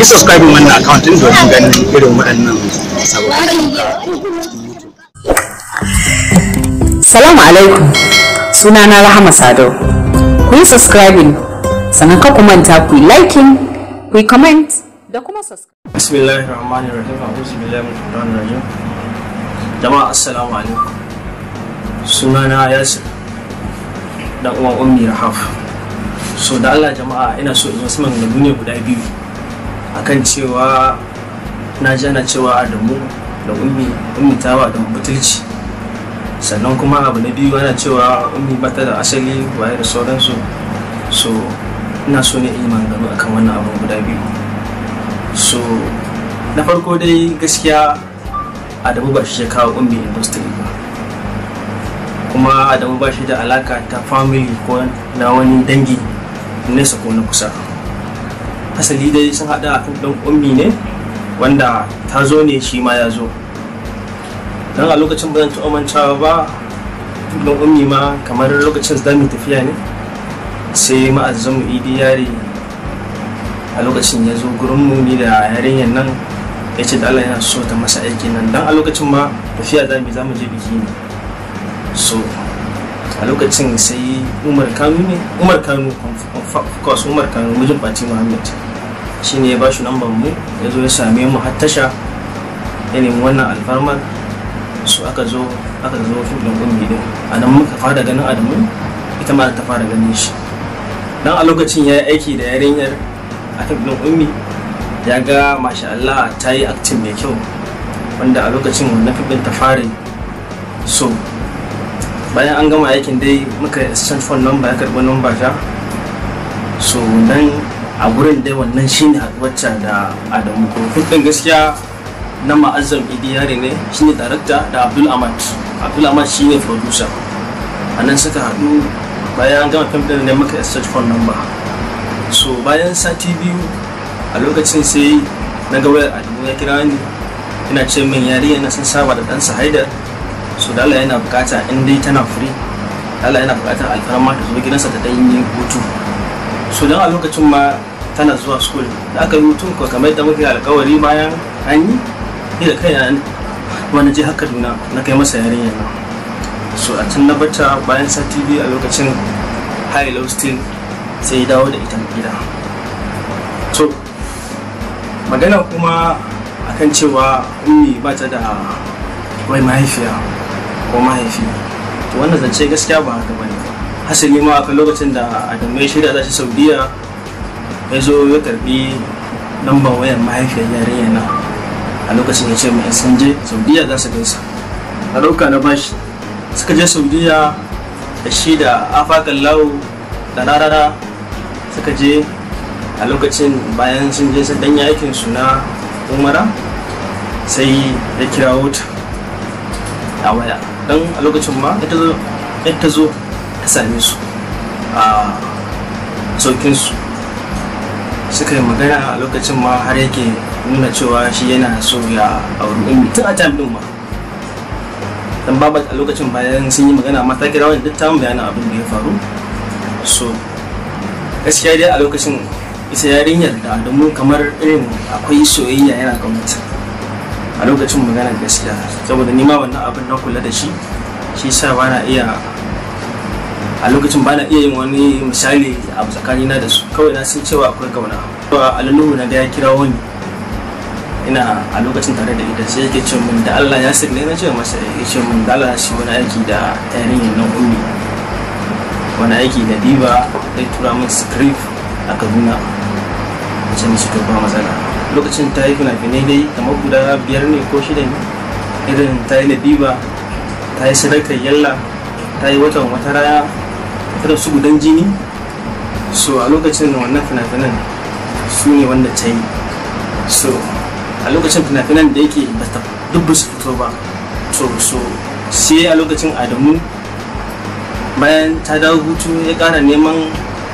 yi subscribe wannan account din domin ganin irin waɗannan sababbin. Salamu alaikum, sunana Rahama Sadau. Ku yi subscribing, sannan ka ku manta ku yi liking, ku yi comment da kuma subscribe. Bismillahirrahmanirrahim. A'udhu billahi minash shaitanir rajim. Jama'a assalamu alaikum. Sunana Yasir, dan uwan Ummi Rahaf. So da Allah jama'a, ina so in wasu maganganu ne guda biyu akan cewa na ji ana cewa Adamu da Ummi ta wa Adamu butulci. Sannan kuma abu na biyu ana cewa Ummi ba ta da asali waye da sauransu. So ina so ne in yi maganganu akan wannan abu guda biyu. So na farko dai gaskiya Adamu ba shi ya kawo Ummi industry ba, kuma Adamu ba shi da alaka ta family ko na wani dangi nesa ko na kusa. Asali dai sun hada akan dan Ummi ne wanda ta zo ne shi ma ya zo. Dan a lokacin ba zan taɓa mantawa ba, dan Ummi ma kamar lokacin da mu tafiya ne sai ma'azzamu Idi Yari a lokacin ya zo gurinmu ni da yarinyar nan ya ce da Allah yana so ta masa aiki nan. Dan a lokacin ma tafiya za mu je biki ne. So a lokacin sai Umar Kanu mijin Fati Muhammad shi ne ya ba shi lambar mu, ya zo ya same mu har tasha ya nemi wannan alfarmar. So aka zo fim ɗin Ummi din, a nan muka fara ganin Adamu, ita ma ta fara ganin shi. Dan a lokacin ya yi aiki da yarinyar a fim ɗin Ummi, ya ga masha Allah ta yi acting mai kyau, wanda a lokacin wannan fim ɗin ta fara. So bayan an gama aikin dai muka exchange phone number, ya karɓi number ta. So dan a gurin dai wannan shine wacce da Adamu. Fim ɗin gaskiya na Ma'azzam Idi Yari ne, shine director, da Abdul Ahmad shine producer. A nan suka haɗu. Bayan an gama fim ɗin ne muka exchange phone number. So bayan sati biyu a lokacin sai na ga wayar Adamu ya kira ni, ina ce min yarinya na sun saba da ɗansa Haidar. So da Allah yana bukata in dai tana free, Allah yana bukatar alfarma ta zo gidansa ta dan yi hutu. So dan a lokacin ma tana zuwa school, da aka yi hutun ko kamar yadda muke alƙawari bayan an yi, ni da kaina wani je har Kaduna na kai masa yarinya na. So a can na bata bayan sati biyu a lokacin high low still sai ya dawo da ita gida. So magana kuma akan cewa Ummi ba ta da wai mahaifiya ko mahaifi, to wannan zance gaskiya ba haka bane. Hasali ma a lokacin da Adamu ya shirya za shi Saudiya, ya zo ya karbi lambar wayar mahaifiyar yarinya na. A lokacin ya ce mai sun je Saudiya za su gaisa, a ɗauka na bashi. Suka je Saudiya da shi da Afakan Lawo da Rarara suka je. A lokacin bayan sun je sun ɗanya aikin su na Umara, sai ya kira wuta a waya. Dan a lokacin ma ita zo ta same su a saukin su, suka yi magana. A lokacin ma har yake nuna cewa shi yana so ya auri Ummi tun a time din ma. Dan baba a lokacin bayan sun yi magana ma ta kira wani duk ta bayanin abin da ya faru. So gaskiya dai a lokacin ita yarinyar da Adamu kamar irin akwai soyayya, yana kaunata a lokacin maganar gaskiya, saboda ni ma wannan abin na kula da shi sa bana iya a lokacin bana iya yin wani misali a tsakanina da su. Kawai na san cewa akwai kauna. Alaluhu na da ya kira wani, ina a lokacin tare da ita, sai yake ce min da Allah ya sirne. Na ce masa, ya ce min da Allah shi wani aiki da yarinyar nan Ummi, wani aiki da Diva, zai tura min script a Kaduna. Ce musu to ba matsala. Lokacin ta yi fina-finai dai kamar guda 5 ne ko 6 ne, irin ta yi Ladiba, ta yi Sadakar Yalla, ta yi Watan Wata Raya, ta su Gudan Jini. So a lokacin wannan fina-finan su ne wanda ta yi. So a lokacin fina-finan da yake duk ba su fito ba. So sai a lokacin Adamu bayan ta dawo hutu ya ƙara neman,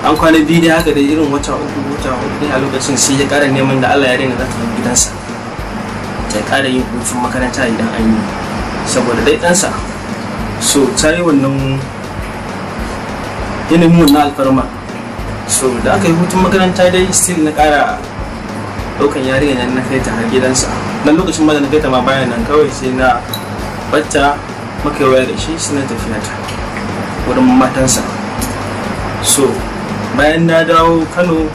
an kwana biyu da haka da irin wata uku dai a lokacin sai ya ƙara neman da Allah ya daina za ta zo gidansa ta ƙara yin hutun makaranta idan an yi, saboda dai ɗansa. So ta yi wannan yanayin wannan alfarma. So da aka yi hutun makaranta dai still na ƙara ɗaukan yarinyar na kai ta har gidansa. Nan lokacin ma da na kai ta ma bayan nan kawai sai na batta muka yi waya da shi sai na tafiya ta wurin matansa. So bayan na dawo Kano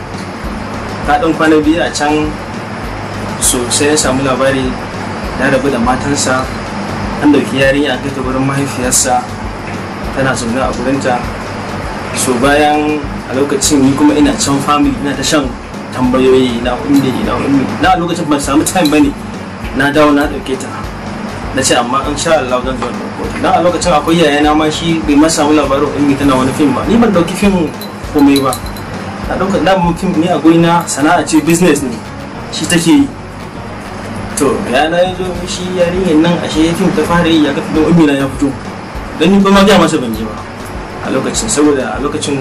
ta ɗan kwana biyu a can, so sai ya samu labari na rabu da matansa, an dauki yarinya a kai ta wurin mahaifiyarsa tana zaune a gurinta. So bayan a lokacin ni kuma ina can family ina ta shan tambayoyi na ummi na lokacin ban samu time bane, na dawo na dauke ta na ce amma insha Allah zan zo dauko ta. Dan a lokacin akwai yayana ma shi bai ma samu labarin ummi tana wani film ba, ni ban dauki film komai ba, na dauka da mun film ne a gurina sana'a ce, business ne shi take yi. To yana yazo shi yarinyar nan ashe film ta fara yi ya ga film ummi na ya fito, dan ni ba ma ga masa ban ji ba a lokacin, saboda a lokacin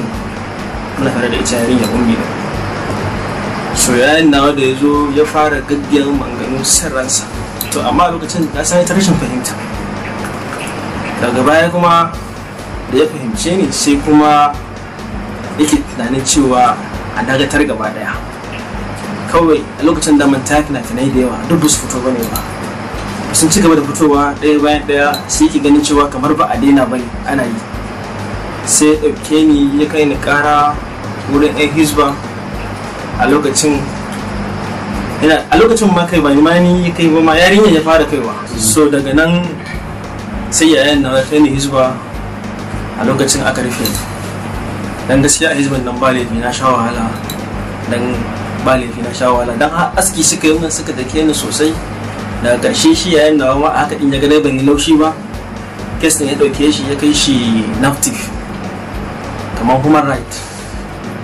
muna tare da ita yarinyar ummi na. So yayin nawa da yazo ya fara gaggiyar maganganun sirransa, to amma a lokacin na san ta rashin fahimta. Daga baya kuma da ya fahimce ni sai kuma yake tunanin cewa a dagatar gaba daya. Kawai a lokacin da man tafi na tunai da yawa duk su fito bane ba, sun ci gaba da fitowa ɗaya bayan ɗaya, sai yake ganin cewa kamar ba a daina bane ana yi. Sai ya ɗauke ni ya kai ni ƙara wurin ɗan Hisba. A lokacin ma kai ba ma ni ya kai ba ma yarinya ya fara kaiwa. So daga nan sai yayan na kai ni Hisba. A lokacin aka rufe ni, dan gaskiya a Hisban nan ba laifi na sha wahala, dan har aski suka yi min suka dake ni sosai. Daga ƙarshe shi yayan na ma haka din ya ga dai ban yi laushi ba, kes din ya dauke shi ya kai shi NAFTIC kamar human right.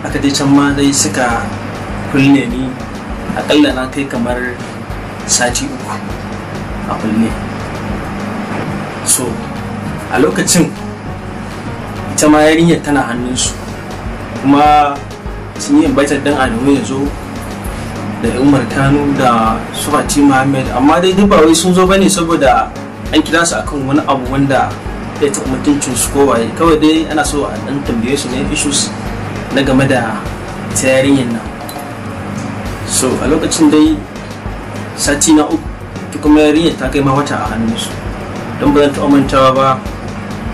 Aka dai can ma dai suka kulle ni, akalla na kai kamar sati 3 a kulle. So a lokacin ita ma yarinyar tana hannunsu, kuma sun yi invited dan Adamu ya zo da Umar Kano da su Fatima Ahmed, amma dai duk ba wai sun zo bane saboda an kira su akan wani abu wanda ya taɓa mutuncin su ko waye, kawai dai ana so a dan tambaye su ne issues na game da ta yarinyar nan. So a lokacin dai sati na 3 ta kuma yarinyar ta kai ma wata a hannunsu, don ba zan taɓa mantawa ba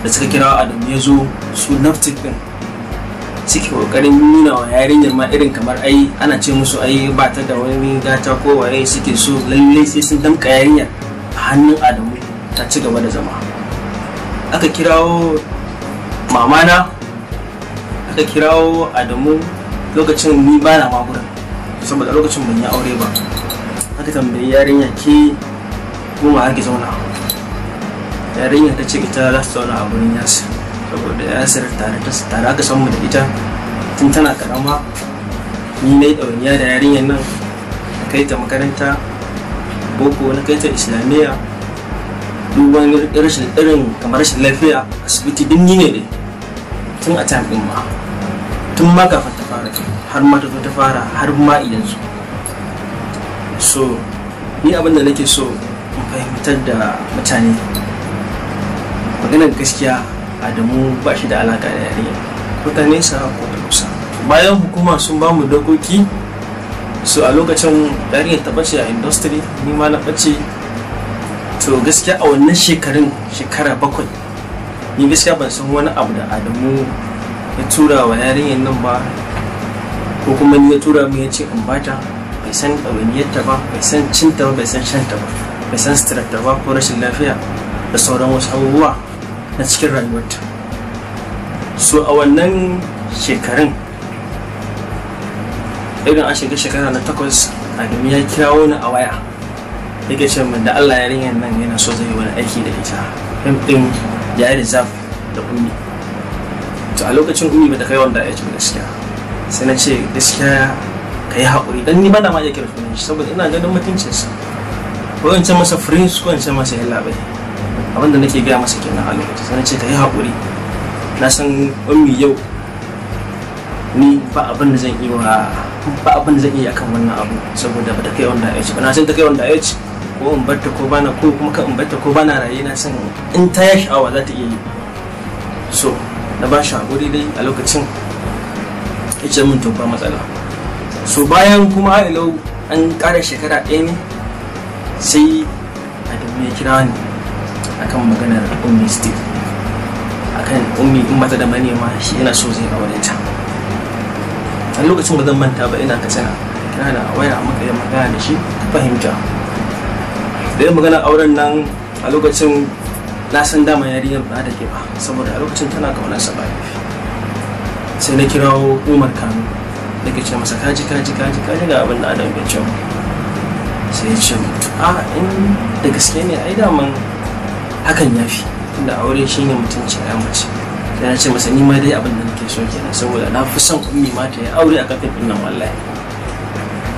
da suka kira Adamu ya zo su NAFTIC din suke kokarin nuna wa yarinyar ma irin kamar ai ana ce musu ai ba ta da wani gata ko waye, suke so lallai sai sun damka yarinyar a hannun Adamu ta ci gaba da zama. Aka kirawo mamana, aka kirawo Adamu, lokacin ni ba na magudan saboda lokacin ban yi aure ba. Aka tambayi yarinya ke goma har ki zauna, yarinya ta ce ita za ta zauna a gurin Yasir saboda Yasir tare aka samu da ita tun tana karama. Ni na yi ɗawainiya da yarinyar nan, na kai ta makaranta boko, na kai ta islamiyya, duk wani irin kamar rashin lafiya asibiti din ni ne dai tun a time din ma, tun ma kafin ta fara har ma ta zo ta fara har ma yanzu. So ni abin da nake so in fahimtar da mutane, maganar gaskiya Adamu ba shi da alaka da yarinya, mutane sa ko da kusa. Bayan hukuma sun ba mu dokoki, so a lokacin yarinya ta bace a industry, ni ma na bace. To gaskiya a wannan shekara 7 ni gaskiya ban san wani abu da Adamu ya tura wa yarinyar nan ba, ko kuma ni ya tura mu ya ce in bata. Bai san ɗawainiyarta ba, bai san cinta ba, bai san shanta ba, bai san suturarta ba ko rashin lafiya da sauran wasu abubuwa na cikin rayuwarta. So a wannan shekarun irin an shiga shekara na 8, Adamu ya kirawo ni a waya yake ce min da Allah yarinyar nan yana so zai yi wani aiki da ita, fim din ya yi reserve da ummi. To a lokacin ummi bata kai wanda ya ci gaskiya, sai na ce gaskiya ka yi haƙuri, dan ni ba da ma ya kira sunan shi saboda ina ganin mutuncinsa, ko in ce masa prince ko in ce masa yallaɓai, abinda nake gaya masa kenan a lokacin. Sai na ce ka yi haƙuri, na san ummi yau ni ba abin da zan iya akan wannan abu saboda ba ta kai wanda ya ci ba. Na san ta kai wanda ya ci, ko in barta ko bana, ko kuma ka in barta ko bana raye, na san in ta yi sha'awa za ta iya yi. So na ba shi haƙuri dai a lokacin, ya ce min to ba matsala. So bayan kuma ha'ilau an ƙara shekara ɗaya ne sai Adamu ya kira ni akan maganar ummi still, akan ummi in mata da manema shi yana so zai aure ta. A lokacin ba zan manta ba, ina Katsina, kira da waya muka yi magana da shi ta fahimta. Da yin magana auren nan a lokacin na san dama yarinyar ba da ke ba, saboda a lokacin tana kaunarsa ba. Sai na kirawo Umar Kano da ke ce masa kaji ga abin da Adam ya ce. Sai ya ce in da gaske ne ai daman hakan ya fi, tunda aure shi ne mutuncin ya mace. Sai ya ce masa ni ma dai abin da nake so kenan, saboda na fi son ummi ma ta yi aure a kafin nan wallahi.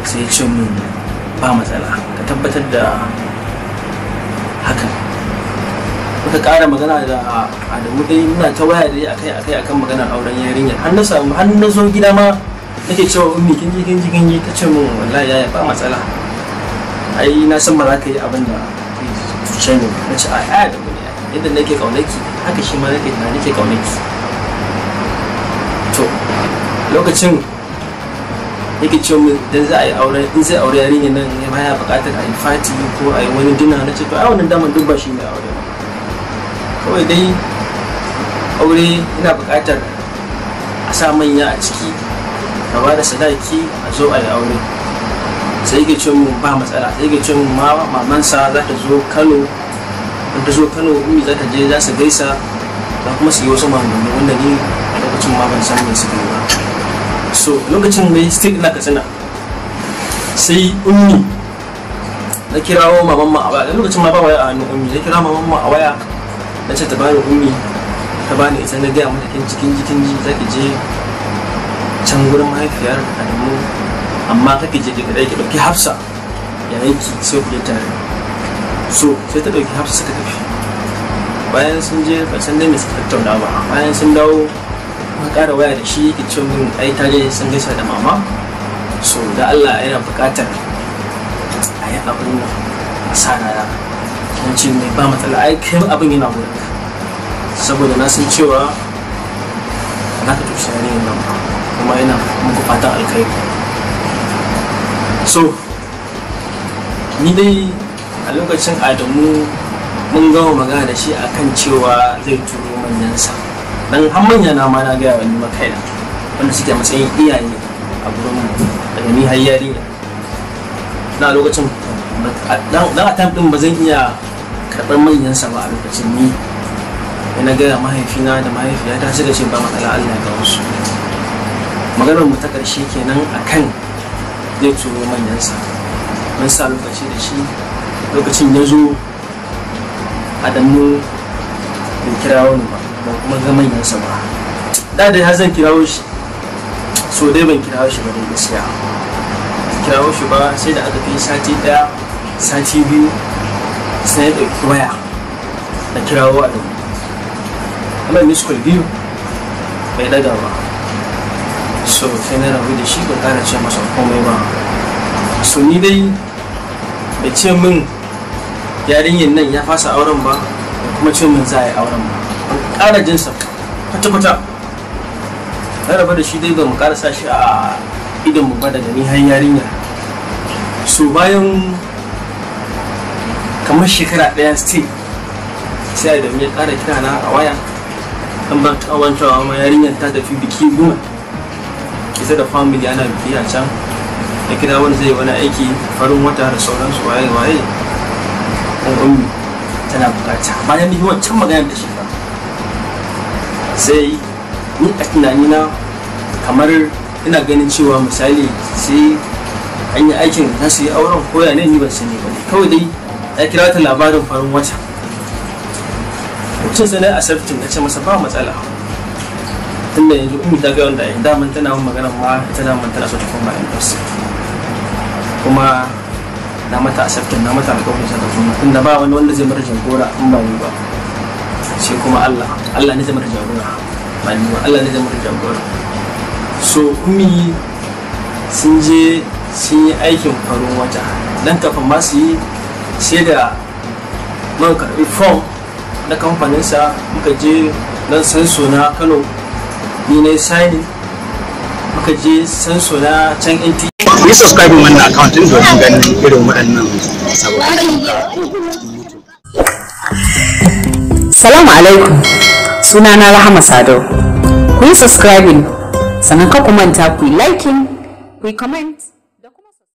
Sai ya ce min ba matsala, ka tabbatar da hakan. Muka ƙara magana da Adamu dai muna ta waya dai akai akan maganar auren yarinyar. Har na zo gida ma nake cewa ummi kin ji ta ce min wallahi yaya ba matsala, ai na san ba za ka yi abin da cuce ni. Na ce ai da mu ne, yadda nake kaunaki haka shi ma nake kaunaki. To lokacin yake ce min dan za a yi aure, in zai aure yarinyar nan ya baya buƙatar a yi fati ko a yi wani dina. Na ce to ai wannan daman duk ba shi ne aure ba, kawai dai aure yana buƙatar a sa manya a ciki, a ba da sadaki, a zo a yi aure. Sai yake ce mu ba matsala, sai yake ce mu mamansa za ta zo Kano, in ta zo Kano ummi za ta je, za su gaisa, za kuma su yi wasu maganganu wanda ni a lokacin ma ban san me suke yi ba. So lokacin mai still ina Katsina, sai ummi na kirawo maman ma a waya. Lokacin ma ba waya a hannun ummi, na kira maman ma a waya, na ce ta bani ummi, ta bani ita. Na gaya mata kin ji za ki je can gurin mahaifiyar Adamu, amma kake je ki kadai, ki dauki Hafsa yayanki sai ku je tare. So sai ta dauki Hafsa suka tafi. Bayan sun je ban san dai me suka tattauna ba. Bayan sun dawo muka ƙara waya da shi, yake ce min ai ta je sun gaisa da mama, so da Allah yana buƙatar a yi abin nan a sa rana. Mun ce mai ba matsala, ai kai abin yana wurin, saboda na san cewa za ka tushe ne nan ba, kuma yana muku fatan alkhairi. So ni dai a lokacin Adamu mun gama magana da shi akan cewa zai turo manyansa, dan har manya na ma na gaya wani makaina wanda suke matsayin iyaye a gurin mu, daga ni har yarinya. Na lokacin dan a time din ba zan iya karɓar manyansa ba a lokacin. Ni na gaya mahaifina da mahaifiyata suka ce ba matsala, Allah ga wasu. Maganar mu ta ƙarshe kenan akan zai turo manyansa. Mun sa lokaci da shi, lokacin ya zo Adamu bai kirawo ni ba, ban kuma ga manyansa ba. Da dai har zan kirawo shi, so dai ban kirawo shi ba dai gaskiya. Kirawo shi ba sai da aka kai sati ɗaya, sati biyu, sai ya ɗauki waya na kirawo Adamu. Amma miss call biyu bai daga ba, so sai na rabu da shi, ban ƙara ce masa komai ba. So ni dai bai ce min yarinyar nan ya fasa auren ba, da kuma ce min za a yi auren ba. Ban ƙara jinsa kwata-kwata. Na rabu da shi dai ba mu ƙara sa shi a idon mu ba daga ni har yarinya. So bayan kamar shekara ɗaya still sai da ya ƙara kira na a waya, an ba ta awantawa ma yarinyar ta tafi biki goma, ita da family ana biki a can. Ya kira wani zai wani aiki farin wata da sauransu, waye ɗan ummi tana bukata. Bayan ni wancan maganar da shi ba, sai ni a tunanina kamar ina ganin cewa misali sai an yi aikin za su yi auren koya ne, ni ban sani ba. Kawai dai ya kira ta labarin farin wata. Mutum sai na accepting, na ce masa ba matsala, tunda yanzu ummi ta ga wanda daman tana magana ma ita daman tana so ta koma university, kuma na mata accepting, na mata alƙawarin sa da kuma tunda ba wani wanda zai mara jagora in ba ni ba, sai kuma Allah ne zai mara jagora, ba ni ba, Allah ne zai mara jagora. So ummi sun je sun yi aikin farin wata, dan kafin ma su yi sai da muka karɓi form na kamfaninsa, muka je nan sanso na Kano, ni na signing, muka je sanso na can NT. yi subscribe wannan account din domin ganin irin waɗannan sababbin. Salamu alaikum, sunana Rahama Sadau. Ku yi subscribing sannan ka ku manta ku yi liking, ku yi comment